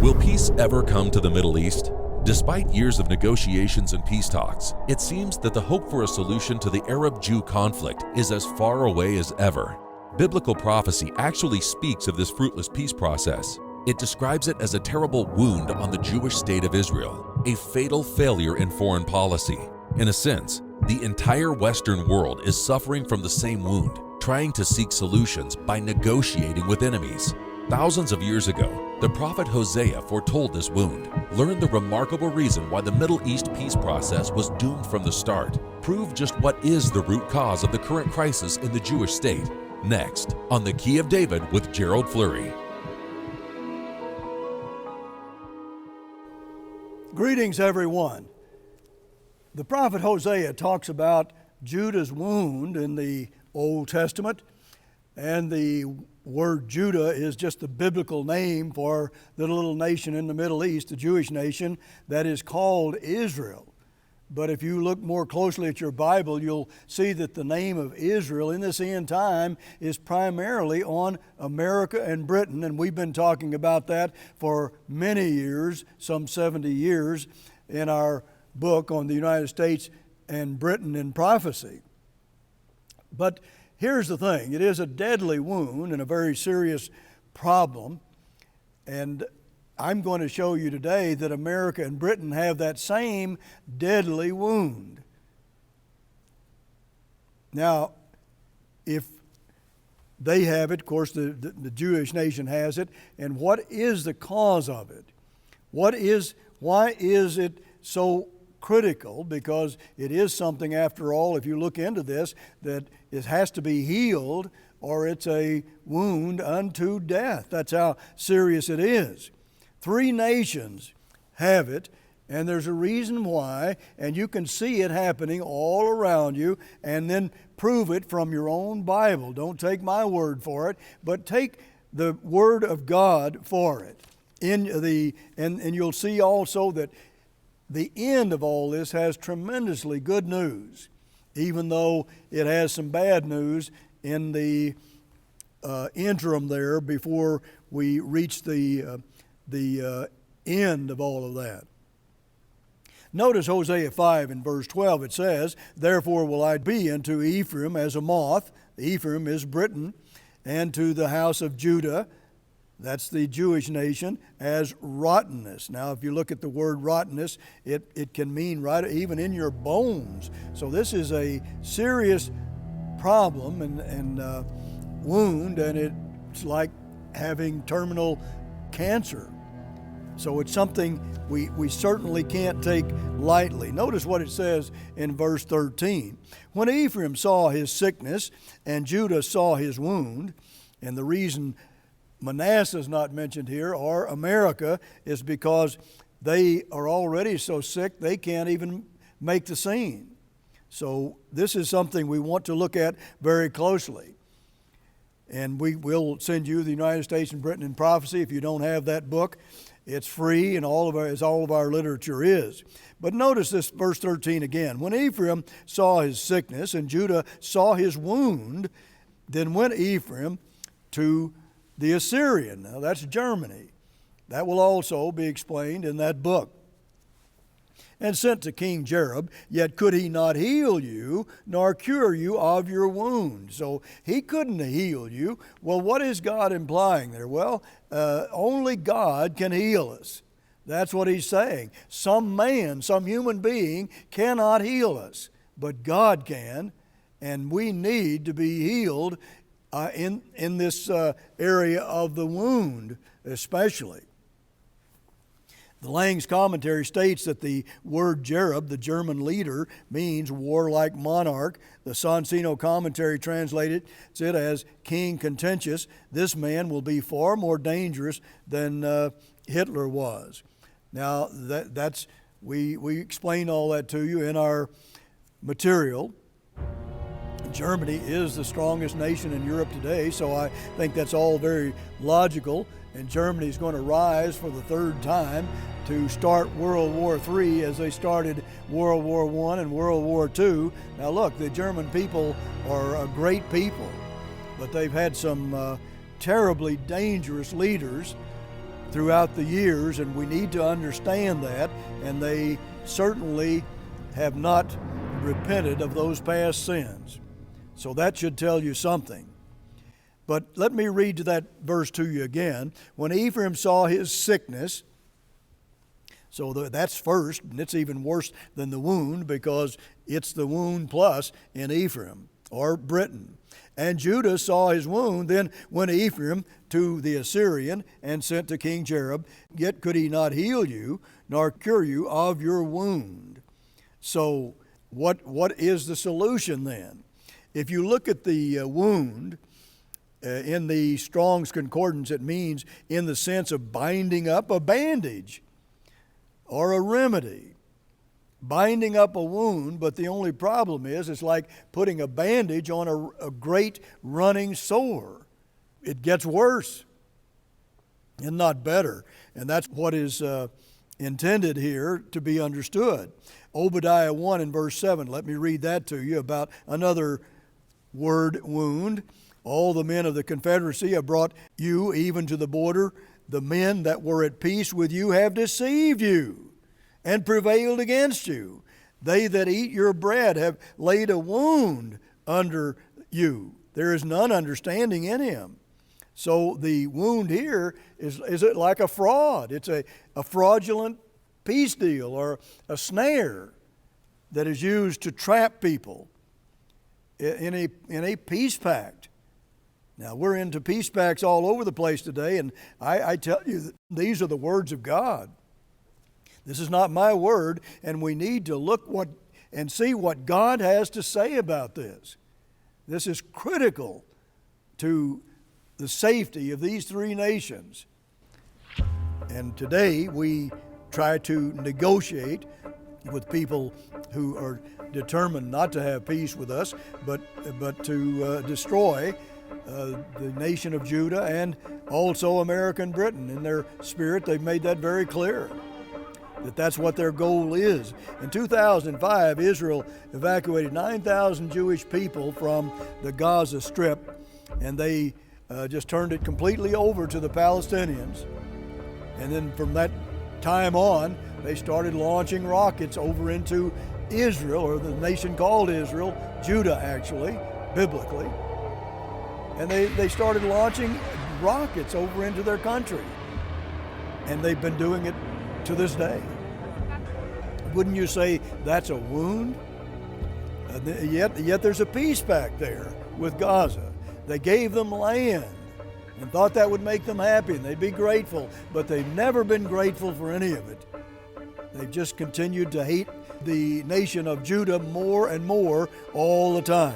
Will peace ever come to the Middle East? Despite years of negotiations and peace talks, it seems that the hope for a solution to the Arab-Jew conflict is as far away as ever. Biblical prophecy actually speaks of this fruitless peace process. It describes it as a terrible wound on the Jewish state of Israel, a fatal failure in foreign policy. In a sense, the entire Western world is suffering from the same wound, trying to seek solutions by negotiating with enemies. Thousands of years ago, the prophet Hosea foretold this wound, learned the remarkable reason why the Middle East peace process was doomed from the start, proved just what is the root cause of the current crisis in the Jewish state. Next, on The Key of David with Gerald Flurry. Greetings, everyone. The prophet Hosea talks about Judah's wound in the Old Testament, and the word Judah is just the biblical name for the little nation in the Middle East, the Jewish nation that is called Israel. But if you look more closely at your Bible, you'll see that the name of Israel in this end time is primarily on America and Britain, and we've been talking about that for many years, some 70 years, in our book on the United States and Britain in prophecy. But here's the thing, it is a deadly wound and a very serious problem, and I'm going to show you today that America and Britain have that same deadly wound. Now, if they have it, of course the Jewish nation has it, and what is the cause of it? Why is it so critical? Because it is something, after all, if you look into this, that it has to be healed or it's a wound unto death. That's how serious it is. 3 nations have it, and there's a reason why, and you can see it happening all around you, and then prove it from your own Bible. Don't take my word for it, but take the Word of God for it. And you'll see also that the end of all this has tremendously good news, even though it has some bad news in the interim there before we reach the end of all of that. Notice Hosea 5 in verse 12, it says, "Therefore will I be unto Ephraim as a moth," Ephraim is Britain, "and to the house of Judah," that's the Jewish nation, "as rottenness." Now, if you look at the word rottenness, it can mean right even in your bones. So this is a serious problem and wound, and it's like having terminal cancer. So it's something we certainly can't take lightly. Notice what it says in verse 13. "When Ephraim saw his sickness and Judah saw his wound," and the reason Manasseh is not mentioned here, or America, is because they are already so sick they can't even make the scene. So this is something we want to look at very closely. And we will send you the United States and Britain in Prophecy. If you don't have that book, it's free, and as all of our literature is. But notice this verse 13 again. "When Ephraim saw his sickness and Judah saw his wound, then went Ephraim to the Assyrian." Now that's Germany. That will also be explained in that book. "And sent to King Jerob, yet could he not heal you, nor cure you of your wound." So he couldn't heal you. Well, what is God implying there? Well, only God can heal us. That's what he's saying. Some man, some human being cannot heal us, but God can, and we need to be healed in this area of the wound especially. The Lang's commentary states that the word Jerob, the German leader, means warlike monarch. The Sonsino commentary translated it as king contentious. This man will be far more dangerous than Hitler was. Now, we explain all that to you in our material. Germany is the strongest nation in Europe today, so I think that's all very logical. And Germany is going to rise for the 3rd time to start World War III as they started World War I and World War II. Now look, the German people are a great people, but they've had some terribly dangerous leaders throughout the years, and we need to understand that, and they certainly have not repented of those past sins. So that should tell you something. But let me read that verse to you again. When Ephraim saw his sickness, so that's first, and it's even worse than the wound because it's the wound plus in Ephraim or Britain. And Judah saw his wound, then went Ephraim to the Assyrian and sent to King Jerob, yet could he not heal you, nor cure you of your wound. So what is the solution then? If you look at the wound, in the Strong's Concordance, it means in the sense of binding up a bandage or a remedy. Binding up a wound, but the only problem is it's like putting a bandage on a great running sore. It gets worse and not better. And that's what is intended here to be understood. Obadiah 1 and verse 7, let me read that to you about another word, wound. All the men of the confederacy have brought you even to the border. The men that were at peace with you have deceived you and prevailed against you. They that eat your bread have laid a wound under you. There is none understanding in him. So the wound here is it like a fraud. It's a fraudulent peace deal or a snare that is used to trap people in a peace pact. Now, we're into peace pacts all over the place today, and I tell you that these are the words of God. This is not my word, and we need to look and see what God has to say about this. This is critical to the safety of these three nations. And today we try to negotiate with people who are determined not to have peace with us, but to destroy the nation of Judah and also America and Britain. In their spirit, they've made that very clear, that that's what their goal is. In 2005, Israel evacuated 9,000 Jewish people from the Gaza Strip, and they just turned it completely over to the Palestinians. And then from that time on, they started launching rockets over into Israel, or the nation called Israel, Judah actually, biblically. And they started launching rockets over into their country. And they've been doing it to this day. Wouldn't you say that's a wound? Yet there's a peace pact there with Gaza. They gave them land and thought that would make them happy and they'd be grateful, but they've never been grateful for any of it. They've just continued to hate the nation of Judah more and more all the time.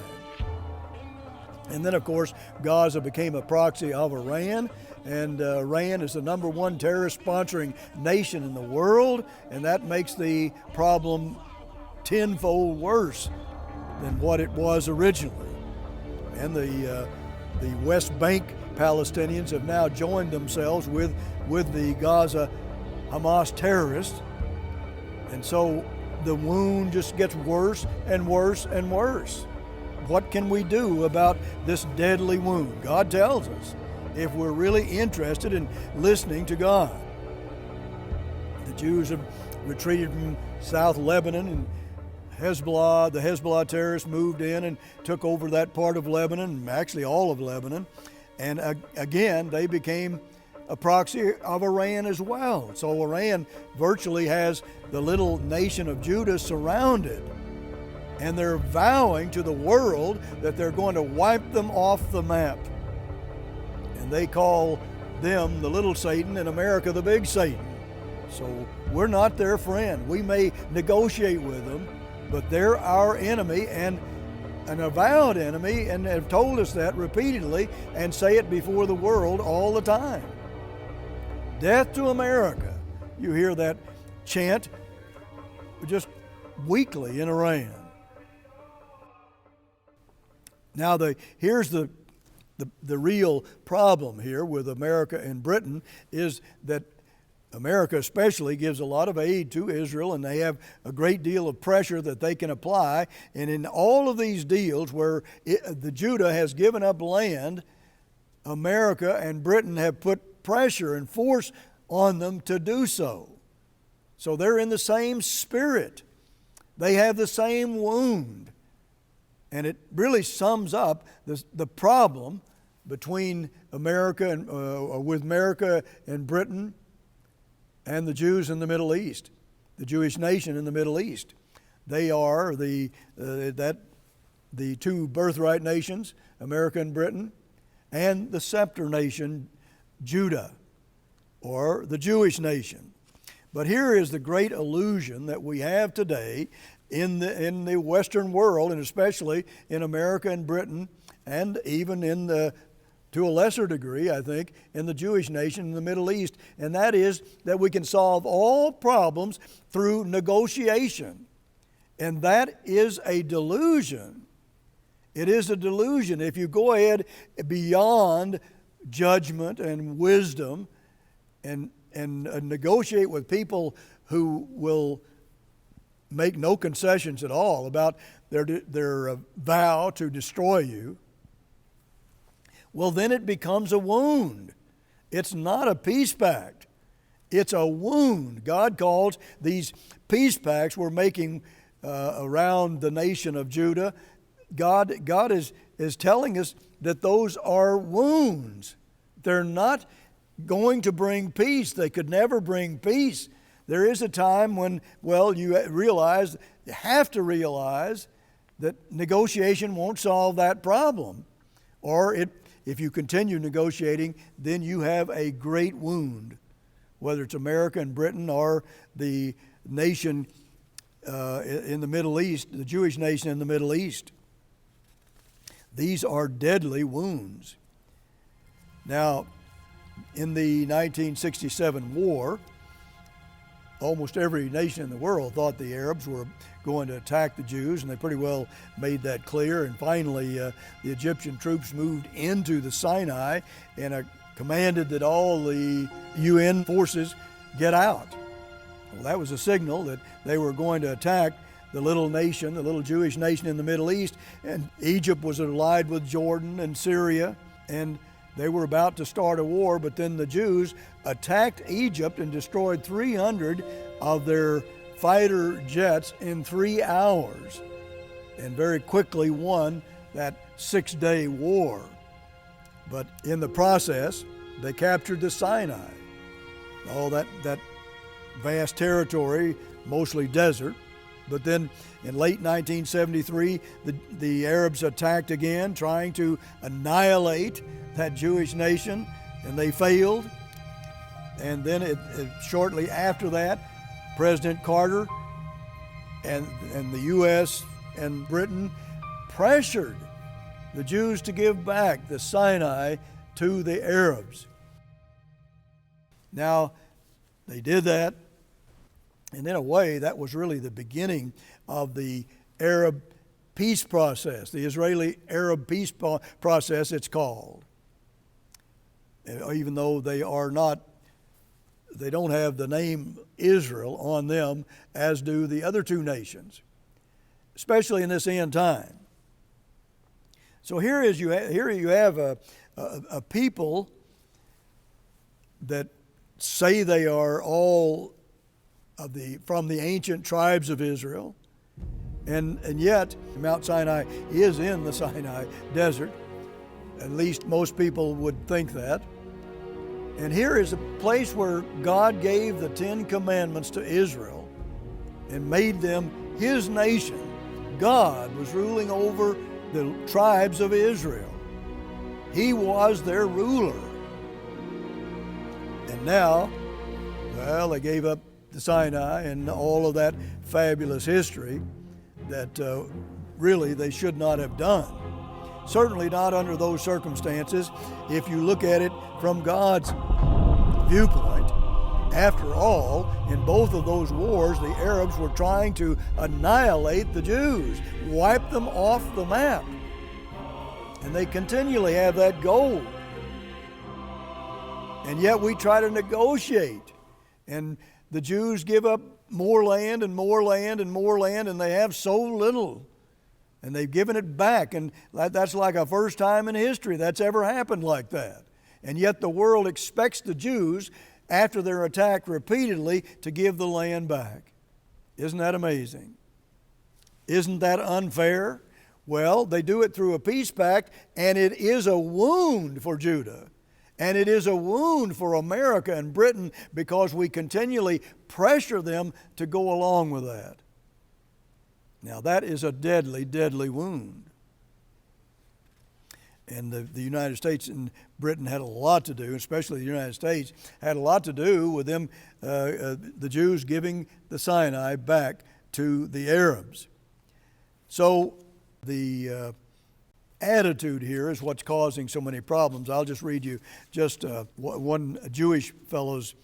And then, of course, Gaza became a proxy of Iran, and Iran is the number one terrorist-sponsoring nation in the world, and that makes the problem tenfold worse than what it was originally. And the West Bank Palestinians have now joined themselves with the Gaza Hamas terrorists, and so the wound just gets worse and worse and worse. What can we do about this deadly wound? God tells us if we're really interested in listening to God. The Jews have retreated from South Lebanon, and the Hezbollah terrorists moved in and took over that part of Lebanon, actually all of Lebanon. And again, they became a proxy of Iran as well. So Iran virtually has the little nation of Judah surrounded. And they're vowing to the world that they're going to wipe them off the map. And they call them the little Satan and America the big Satan. So we're not their friend. We may negotiate with them, but they're our enemy and an avowed enemy, and have told us that repeatedly and say it before the world all the time. Death to America. You hear that chant just weekly in Iran. Now, here's the real problem here with America and Britain is that America especially gives a lot of aid to Israel, and they have a great deal of pressure that they can apply. And in all of these deals where the Judah has given up land, America and Britain have put pressure and force on them to do so. So they're in the same spirit. They have the same wound. And it really sums up the problem between America and with America and Britain and the Jews in the Middle East, the Jewish nation in the Middle East. They are the two birthright nations, America and Britain, and the scepter nation, Judah, or the Jewish nation. But here is the great illusion that we have today in the Western world, and especially in America and Britain, and even to a lesser degree, I think, in the Jewish nation in the Middle East, and that is that we can solve all problems through negotiation. And that is a delusion. It is a delusion. If you go ahead beyond judgment and wisdom and negotiate with people who will make no concessions at all about their vow to destroy you, well, then it becomes a wound. It's not a peace pact. It's a wound. God calls these peace pacts we're making around the nation of Judah, God is telling us that those are wounds. They're not going to bring peace. They could never bring peace. There is a time when, you have to realize that negotiation won't solve that problem. Or if you continue negotiating, then you have a great wound, whether it's America and Britain or the nation in the Middle East, the Jewish nation in the Middle East. These are deadly wounds. Now, in the 1967 war, almost every nation in the world thought the Arabs were going to attack the Jews, and they pretty well made that clear. And finally, the Egyptian troops moved into the Sinai and commanded that all the UN forces get out. Well, that was a signal that they were going to attack the little nation, the little Jewish nation in the Middle East. And Egypt was allied with Jordan and Syria, and they were about to start a war, but then the Jews attacked Egypt and destroyed 300 of their fighter jets in 3 hours, and very quickly won that 6-day war. But in the process, they captured the Sinai, all that vast territory, mostly desert. But then in late 1973, the Arabs attacked again, trying to annihilate that Jewish nation, and they failed. And then shortly after that, President Carter and the U.S. and Britain pressured the Jews to give back the Sinai to the Arabs. Now, they did that, and in a way, that was really the beginning of the Arab peace process, the Israeli-Arab peace process, it's called. Even though they don't have the name Israel on them, as do the other two nations, especially in this end time. So here you have a people that say they are all from the ancient tribes of Israel, and yet Mount Sinai is in the Sinai desert. At least most people would think that. And here is a place where God gave the 10 Commandments to Israel and made them His nation. God was ruling over the tribes of Israel. He was their ruler. And now, they gave up the Sinai and all of that fabulous history that really they should not have done. Certainly not under those circumstances if you look at it from God's viewpoint. After all, in both of those wars, the Arabs were trying to annihilate the Jews, wipe them off the map. And they continually have that goal. And yet we try to negotiate. And the Jews give up more land and more land and more land, and they have so little. And they've given it back, and that's like a first time in history that's ever happened like that. And yet the world expects the Jews after they're attacked repeatedly to give the land back. Isn't that amazing? Isn't that unfair? Well, they do it through a peace pact, and it is a wound for Judah. And it is a wound for America and Britain because we continually pressure them to go along with that. Now, that is a deadly, deadly wound. And the United States and Britain had a lot to do, especially the United States, had a lot to do with them, the Jews giving the Sinai back to the Arabs. So the attitude here is what's causing so many problems. I'll just read you just one Jewish fellow's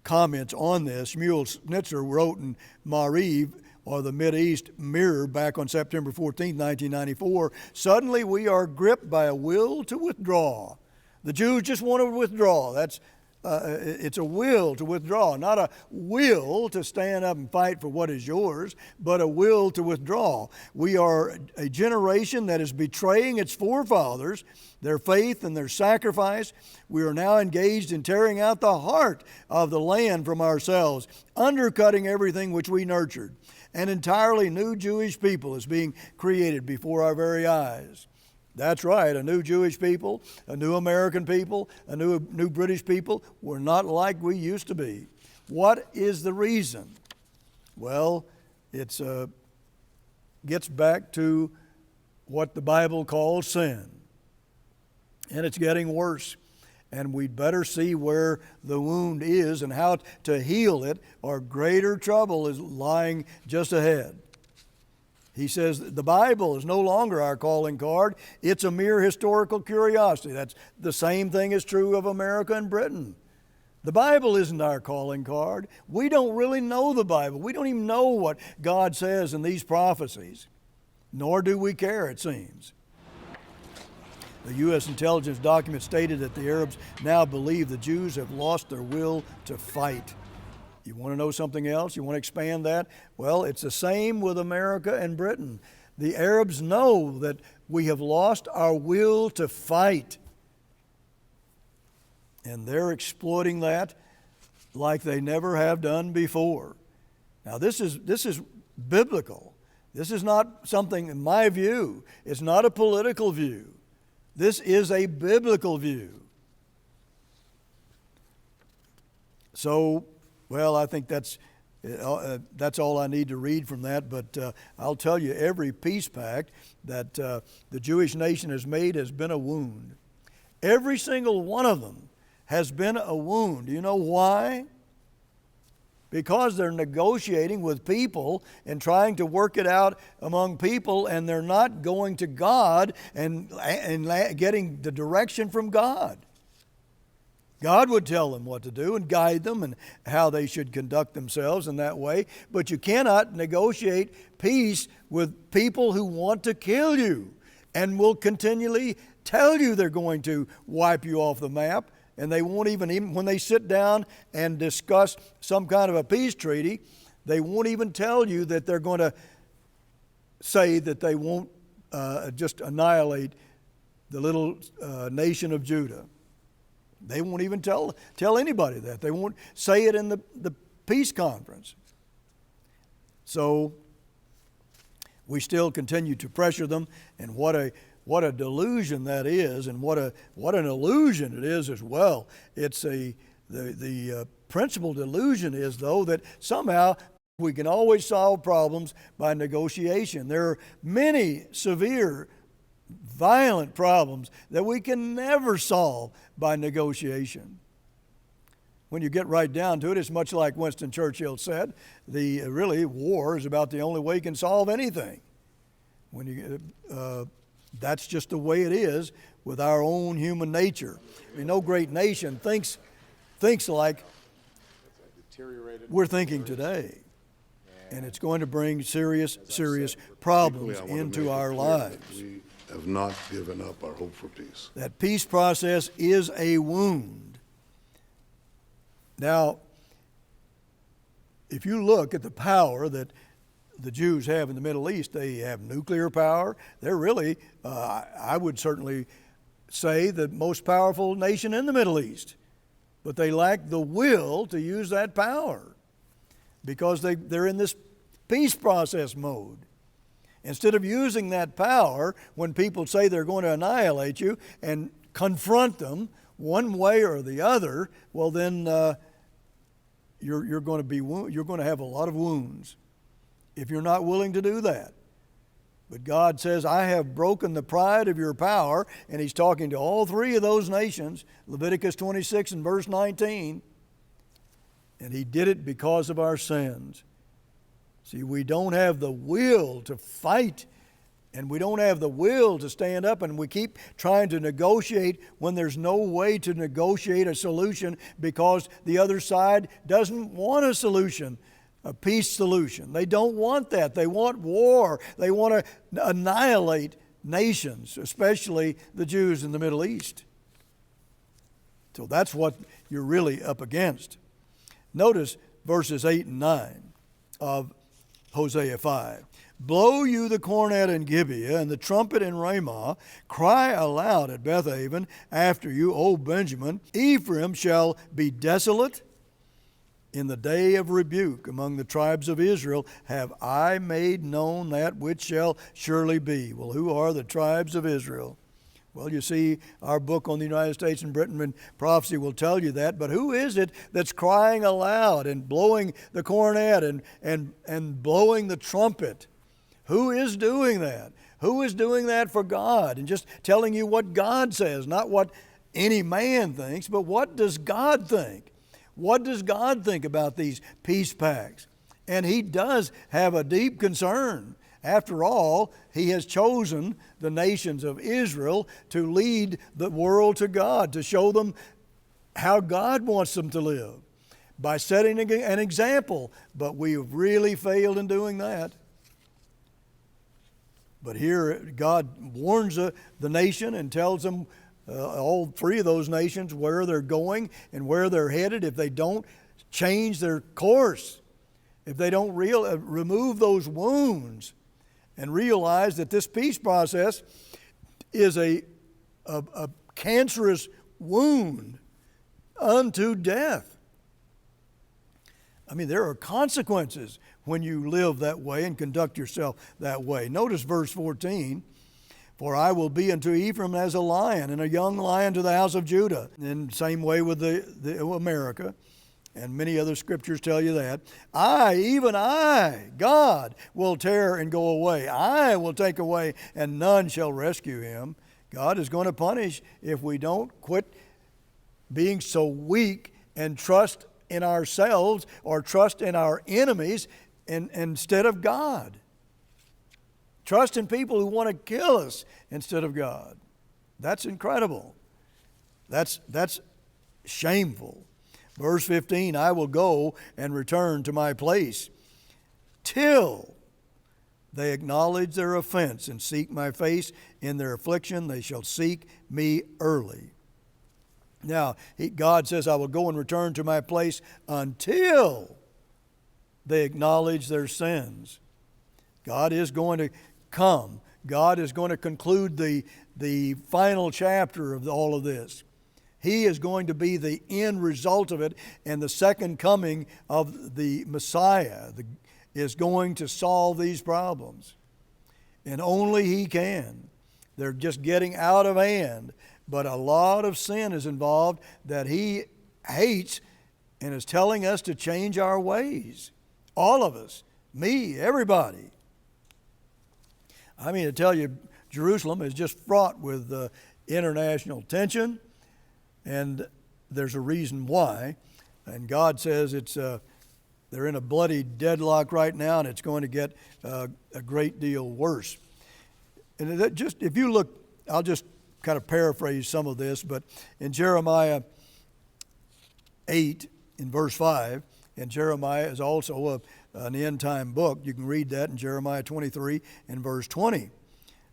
comments on this. Shmuel Snitzer wrote in Mariv, or the Mideast Mirror, back on September 14, 1994, "Suddenly we are gripped by a will to withdraw." The Jews just want to withdraw. It's a will to withdraw, not a will to stand up and fight for what is yours, but a will to withdraw. We are a generation that is betraying its forefathers, their faith and their sacrifice. We are now engaged in tearing out the heart of the land from ourselves, undercutting everything which we nurtured. An entirely new Jewish people is being created before our very eyes. That's right, a new Jewish people, a new American people, a new British people. We're not like we used to be. What is the reason? Well, it gets back to what the Bible calls sin. And it's getting worse. And we'd better see where the wound is and how to heal it, or greater trouble is lying just ahead. He says the Bible is no longer our calling card. It's a mere historical curiosity. That's the same thing is true of America and Britain. The Bible isn't our calling card. We don't really know the Bible. We don't even know what God says in these prophecies. Nor do we care, it seems. The U.S. intelligence document stated that the Arabs now believe the Jews have lost their will to fight. You want to know something else? You want to expand that? Well, it's the same with America and Britain. The Arabs know that we have lost our will to fight. And they're exploiting that like they never have done before. Now, this is biblical. This is not something, in my view, it's not a political view. This is a biblical view. So, well, I think that's all I need to read from that. But I'll tell you, every peace pact that the Jewish nation has made has been a wound. Every single one of them has been a wound. Do you know why? Because they're negotiating with people and trying to work it out among people, and they're not going to God and getting the direction from God. God would tell them what to do and guide them and how they should conduct themselves in that way. But you cannot negotiate peace with people who want to kill you and will continually tell you they're going to wipe you off the map. And they won't even when they sit down and discuss some kind of a peace treaty, they won't even tell you that they're going to say that they won't just annihilate the little nation of Judah. They won't even tell anybody that. They won't say it in the peace conference. So we still continue to pressure them, and what a delusion that is, and what an illusion it is as well. It's the principal delusion is, though, that somehow we can always solve problems by negotiation. There are many severe, violent problems that we can never solve by negotiation. When you get right down to it, it's much like Winston Churchill said, really war is about the only way you can solve anything. That's just the way it is with our own human nature. I mean, no great nation thinks like we're thinking today. And it's going to bring serious problems into our lives. We have not given up our hope for peace. That peace process is a wound. Now, if you look at the power that the Jews have in the Middle East, they have nuclear power. They're really, I would certainly say, the most powerful nation in the Middle East. but they lack the will to use that power because they're in this peace process mode. Instead of using that power when people say they're going to annihilate you and confront them one way or the other, well then you're going to have a lot of wounds if you're not willing to do that. But God says, I have broken the pride of your power, and He's talking to all three of those nations, Leviticus 26 and verse 19, and He did it because of our sins. See, we don't have the will to fight, and we don't have the will to stand up, and we keep trying to negotiate when there's no way to negotiate a solution because the other side doesn't want a solution, a peace solution. They don't want that. They want war. They want to annihilate nations, especially the Jews in the Middle East. So that's what you're really up against. Notice verses 8 and 9 of Hosea 5. Blow you the cornet in Gibeah and the trumpet in Ramah. Cry aloud at Bethaven after you, O Benjamin. Ephraim shall be desolate. In the day of rebuke among the tribes of Israel have I made known that which shall surely be. Well, who are the tribes of Israel? Well, you see, our book on the United States and Britain and prophecy will tell you that, but who is it that's crying aloud and blowing the cornet and blowing the trumpet? Who is doing that? Who is doing that for God and just telling you what God says, not what any man thinks, but what does God think? What does God think about these peace pacts? And He does have a deep concern. After all, He has chosen the nations of Israel to lead the world to God, to show them how God wants them to live by setting an example. But we have really failed in doing that. But here God warns the nation and tells them, all three of those nations, where they're going and where they're headed if they don't change their course, if they don't remove those wounds and realize that this peace process is a cancerous wound unto death. I mean, there are consequences when you live that way and conduct yourself that way. Notice verse 14. For I will be unto Ephraim as a lion, and a young lion to the house of Judah. And same way with the America, and many other scriptures tell you that. Even I, God, will tear and go away. I will take away, and none shall rescue him. God is going to punish if we don't quit being so weak and trust in ourselves or trust in our enemies instead of God. Trust in people who want to kill us instead of God. That's incredible. That's shameful. Verse 15, I will go and return to my place till they acknowledge their offense and seek my face. In their affliction they shall seek me early. Now, God says, I will go and return to my place until they acknowledge their sins. God is going to come. God is going to conclude the final chapter of all of this. He is going to be the end result of it, and the second coming of the Messiah is going to solve these problems. And only He can. They're just getting out of hand, but a lot of sin is involved that He hates and is telling us to change our ways. All of us, me, everybody. I mean, to tell you, Jerusalem is just fraught with international tension, and there's a reason why. And God says they're in a bloody deadlock right now, and it's going to get a great deal worse. And if you look, I'll just kind of paraphrase some of this, but in Jeremiah 8, in verse 5, and Jeremiah is also an end-time book. You can read that in Jeremiah 23 and verse 20.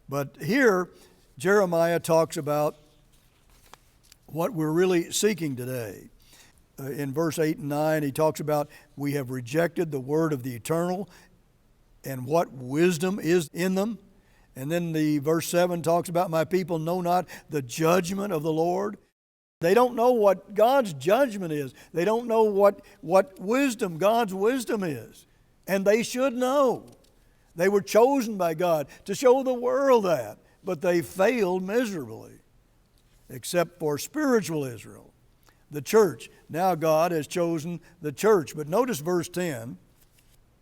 But here, Jeremiah talks about what we're really seeking today. In verse 8 and 9, he talks about we have rejected the word of the eternal and what wisdom is in them. And then the verse 7 talks about my people know not the judgment of the Lord. They don't know what God's judgment is. They don't know what wisdom, God's wisdom is. And they should know. They were chosen by God to show the world that, but they failed miserably, except for spiritual Israel, the church. Now God has chosen the church. But notice verse 10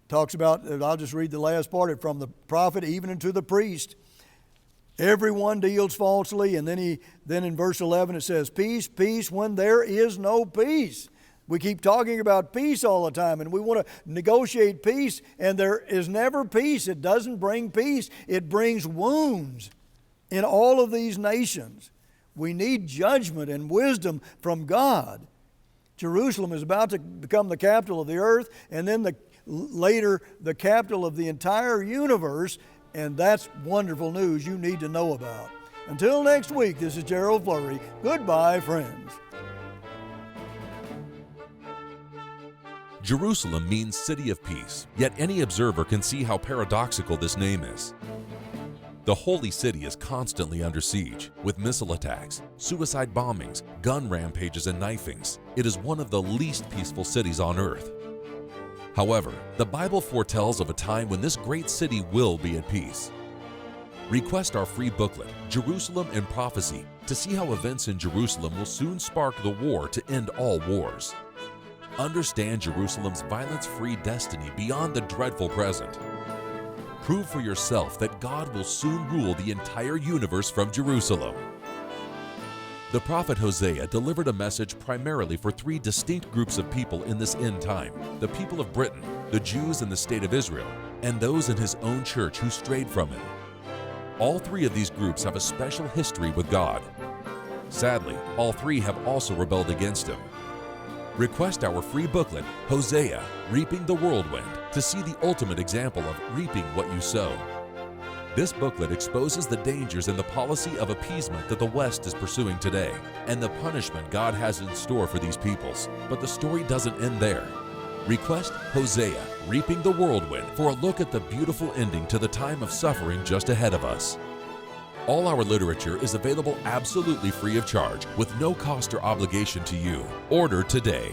talks about, I'll just read the last part, from the prophet even unto the priest. Everyone deals falsely, and then in verse 11 it says, peace, peace, when there is no peace. We keep talking about peace all the time, and we want to negotiate peace, and there is never peace. It doesn't bring peace. It brings wounds in all of these nations. We need judgment and wisdom from God. Jerusalem is about to become the capital of the earth, and then later the capital of the entire universe. And that's wonderful news you need to know about. Until next week, this is Gerald Flurry. Goodbye, friends. Jerusalem means city of peace, yet any observer can see how paradoxical this name is. The holy city is constantly under siege, with missile attacks, suicide bombings, gun rampages, and knifings. It is one of the least peaceful cities on earth. However, the Bible foretells of a time when this great city will be at peace. Request our free booklet, Jerusalem in Prophecy, to see how events in Jerusalem will soon spark the war to end all wars. Understand Jerusalem's violence-free destiny beyond the dreadful present. Prove for yourself that God will soon rule the entire universe from Jerusalem. The Prophet Hosea delivered a message primarily for three distinct groups of people in this end time: the people of Britain, the Jews in the state of Israel, and those in his own church who strayed from him. All three of these groups have a special history with God. Sadly, all three have also rebelled against him. Request our free booklet, Hosea, Reaping the Whirlwind, to see the ultimate example of reaping what you sow. This booklet exposes the dangers in the policy of appeasement that the West is pursuing today, and the punishment God has in store for these peoples. But the story doesn't end there. Request Hosea, Reaping the Whirlwind, for a look at the beautiful ending to the time of suffering just ahead of us. All our literature is available absolutely free of charge, with no cost or obligation to you. Order today.